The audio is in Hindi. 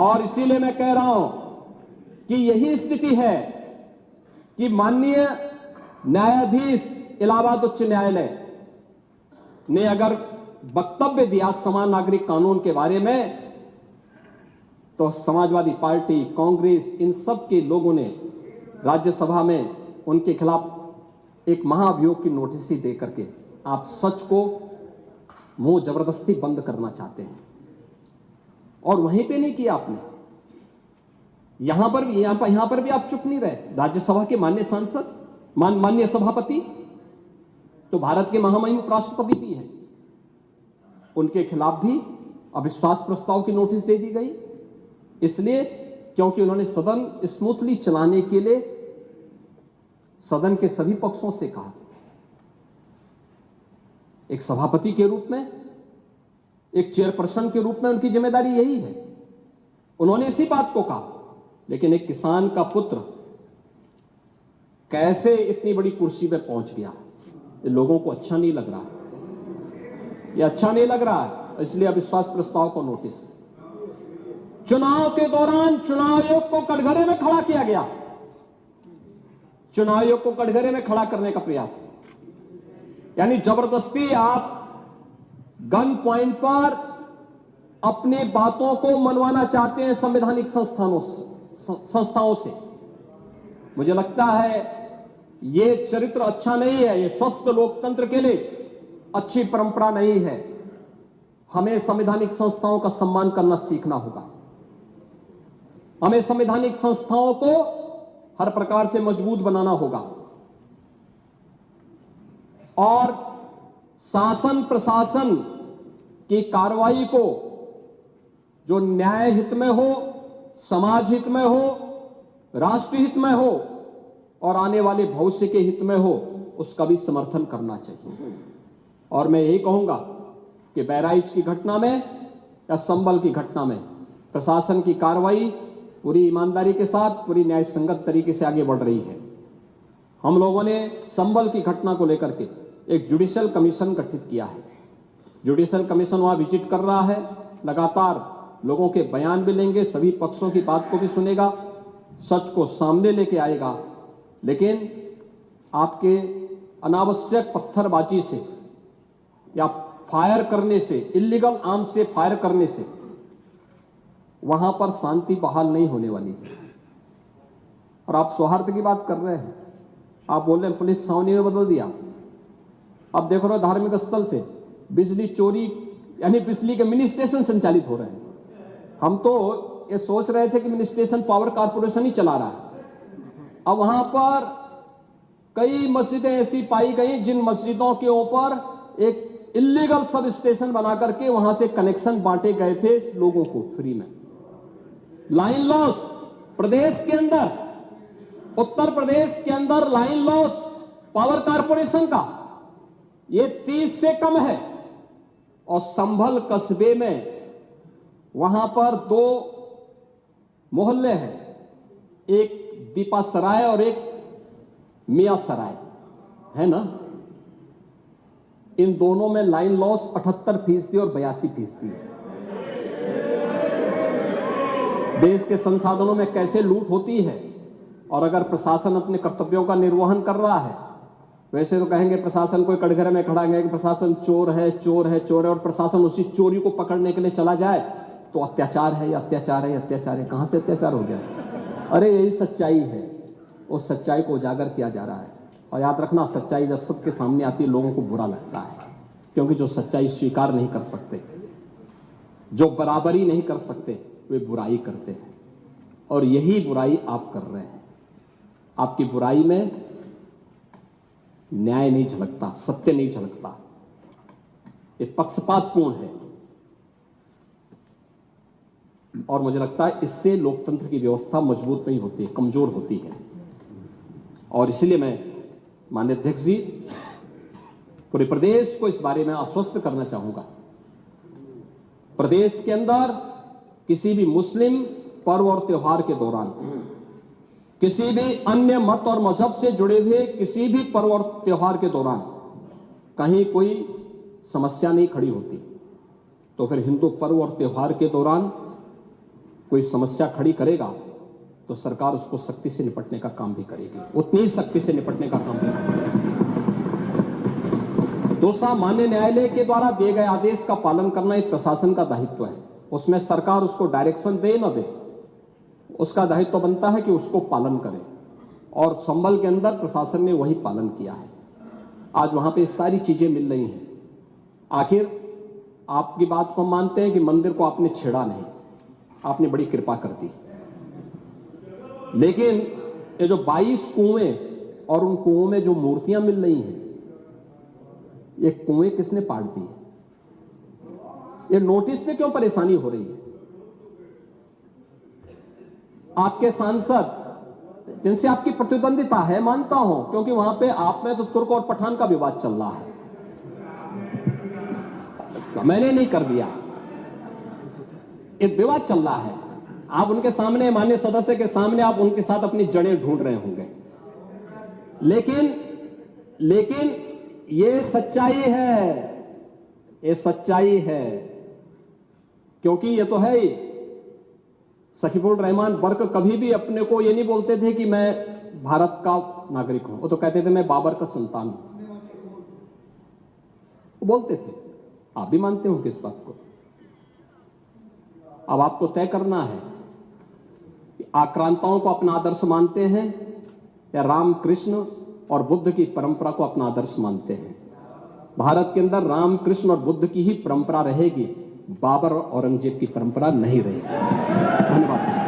और इसीलिए मैं कह रहा हूं कि यही स्थिति है कि माननीय न्यायाधीश इलाहाबाद उच्च न्यायालय ने अगर वक्तव्य दिया समान नागरिक कानून के बारे में, तो समाजवादी पार्टी, कांग्रेस, इन सब के लोगों ने राज्यसभा में उनके खिलाफ एक महाभियोग की नोटिस ही दे करके आप सच को मुंह जबरदस्ती बंद करना चाहते हैं। और वहीं पे नहीं किया आपने, यहां पर भी आप चुप नहीं रहे। राज्यसभा के माननीय सांसद, माननीय सभापति तो भारत के महामहिम उपराष्ट्रपति भी हैं, उनके खिलाफ भी अविश्वास प्रस्ताव की नोटिस दे दी गई, इसलिए क्योंकि उन्होंने सदन स्मूथली चलाने के लिए सदन के सभी पक्षों से कहा। एक सभापति के रूप में, एक चेयरपर्सन के रूप में उनकी जिम्मेदारी यही है, उन्होंने इसी बात को कहा। लेकिन एक किसान का पुत्र कैसे इतनी बड़ी कुर्सी पे पहुंच गया, ये लोगों को अच्छा नहीं लग रहा है, ये अच्छा नहीं लग रहा है, इसलिए अविश्वास प्रस्ताव को नोटिस। चुनाव के दौरान चुनाव आयोग को कटघरे में खड़ा किया गया, चुनाव आयोग को कटघरे में खड़ा करने का प्रयास, यानी जबरदस्ती आप गन पॉइंट पर अपनी बातों को मनवाना चाहते हैं संवैधानिक संस्थाओं से। मुझे लगता है ये चरित्र अच्छा नहीं है, ये स्वस्थ लोकतंत्र के लिए अच्छी परंपरा नहीं है। हमें संवैधानिक संस्थाओं का सम्मान करना सीखना होगा, हमें संवैधानिक संस्थाओं को हर प्रकार से मजबूत बनाना होगा और शासन प्रशासन की कार्रवाई को जो न्याय हित में हो, समाज हित में हो, राष्ट्र हित में हो और आने वाले भविष्य के हित में हो, उसका भी समर्थन करना चाहिए। और मैं यही कहूंगा कि बहराइच की घटना में या संभल की घटना में प्रशासन की कार्रवाई पूरी ईमानदारी के साथ, पूरी न्याय संगत तरीके से आगे बढ़ रही है। हम लोगों ने संभल की घटना को लेकर के एक जुडिशियल कमीशन गठित किया है। जुडिशियल कमीशन वहां विजिट कर रहा है, लगातार लोगों के बयान भी लेंगे, सभी पक्षों की बात को भी सुनेगा, सच को सामने लेके आएगा। लेकिन आपके अनावश्यक पत्थरबाजी से या फायर करने से, इल्लीगल आर्म्स से फायर करने से वहां पर शांति बहाल नहीं होने वाली है। और आप सौहार्द की बात कर रहे हैं, आप बोल रहे हैं पुलिस छावनी में बदल दिया। अब देखो रहे धार्मिक स्थल से बिजली चोरी, यानी बिजली के मिनी स्टेशन संचालित हो रहे हैं। हम तो ये सोच रहे थे कि मिनी स्टेशन पावर कारपोरेशन ही चला रहा है। अब वहां पर कई मस्जिदें ऐसी पाई गई जिन मस्जिदों के ऊपर एक इल्लीगल सब स्टेशन बना करके वहां से कनेक्शन बांटे गए थे लोगों को फ्री में। लाइन लॉस प्रदेश के अंदर, उत्तर प्रदेश के अंदर लाइन लॉस पावर कारपोरेशन का ये 30 से कम है। और संभल कस्बे में वहां पर 2 मोहल्ले हैं, एक दीपा सराय और एक मियां सराय है ना। इन दोनों में लाइन लॉस 78% और 82% है। देश के संसाधनों में कैसे लूट होती है। और अगर प्रशासन अपने कर्तव्यों का निर्वहन कर रहा है, वैसे तो कहेंगे प्रशासन को कटघरे में खड़ा है कि प्रशासन चोर है, चोर है, चोर है, और प्रशासन उसी चोरी को पकड़ने के लिए चला जाए तो अत्याचार है, अत्याचार है, अत्याचार है। कहां से अत्याचार हो गया? अरे यही सच्चाई है, उस सच्चाई को उजागर किया जा रहा है। और याद रखना, सच्चाई जब सबके सामने आती है लोगों को बुरा लगता है, क्योंकि जो सच्चाई स्वीकार नहीं कर सकते, जो बराबरी नहीं कर सकते, वे बुराई करते हैं। और यही बुराई आप कर रहे हैं। आपकी बुराई में न्याय नहीं झलकता, सत्य नहीं झलकता, ये पक्षपातपूर्ण है। और मुझे लगता है इससे लोकतंत्र की व्यवस्था मजबूत नहीं होती, कमजोर होती है। और इसलिए मैं माननीय अध्यक्ष जी, पूरे प्रदेश को इस बारे में आश्वस्त करना चाहूंगा। प्रदेश के अंदर किसी भी मुस्लिम पर्व और त्योहार के दौरान, किसी भी अन्य मत और मजहब से जुड़े हुए किसी भी पर्व और त्योहार के दौरान कहीं कोई समस्या नहीं खड़ी होती, तो फिर हिंदू पर्व और त्योहार के दौरान कोई समस्या खड़ी करेगा तो सरकार उसको सख्ती से निपटने का काम भी करेगी, उतनी ही सख्ती से निपटने का काम भी करेगी। दूसरा, माननीय न्यायालय के द्वारा दिए गए आदेश का पालन करना एक प्रशासन का दायित्व है। उसमें सरकार उसको डायरेक्शन दे न दे, उसका दायित्व बनता है कि उसको पालन करे, और संभल के अंदर प्रशासन ने वही पालन किया है। आज वहां पे सारी चीजें मिल रही हैं। आखिर आपकी बात को मानते हैं कि मंदिर को आपने छेड़ा नहीं, आपने बड़ी कृपा कर दी, लेकिन ये जो 22 कुएं और उन कुओं में जो मूर्तियां मिल रही हैं, ये कुएं किसने पाट दी? ये नोटिस में क्यों परेशानी हो रही है? आपके सांसद जिनसे आपकी प्रतिद्वंदिता है, मानता हूं, क्योंकि वहां पे आप में तो तुर्क और पठान का विवाद चल रहा है, मैंने नहीं कर दिया, एक विवाद चल रहा है। आप उनके सामने, माननीय सदस्य के सामने, आप उनके साथ अपनी जड़ें ढूंढ रहे होंगे, लेकिन ये सच्चाई है, ये सच्चाई है, क्योंकि ये तो है ही। सकीफुल रहमान बर्क कभी भी अपने को ये नहीं बोलते थे कि मैं भारत का नागरिक हूं, वो तो कहते थे मैं बाबर का संतान हूं, वो बोलते थे। आप भी मानते हो किस बात को? अब आपको तय करना है कि आक्रांताओं को अपना आदर्श मानते हैं या राम, कृष्ण और बुद्ध की परंपरा को अपना आदर्श मानते हैं। भारत के अंदर राम, कृष्ण और बुद्ध की ही परंपरा रहेगी, बाबर और औरंगजेब की परंपरा नहीं रहेगी। धन्यवाद।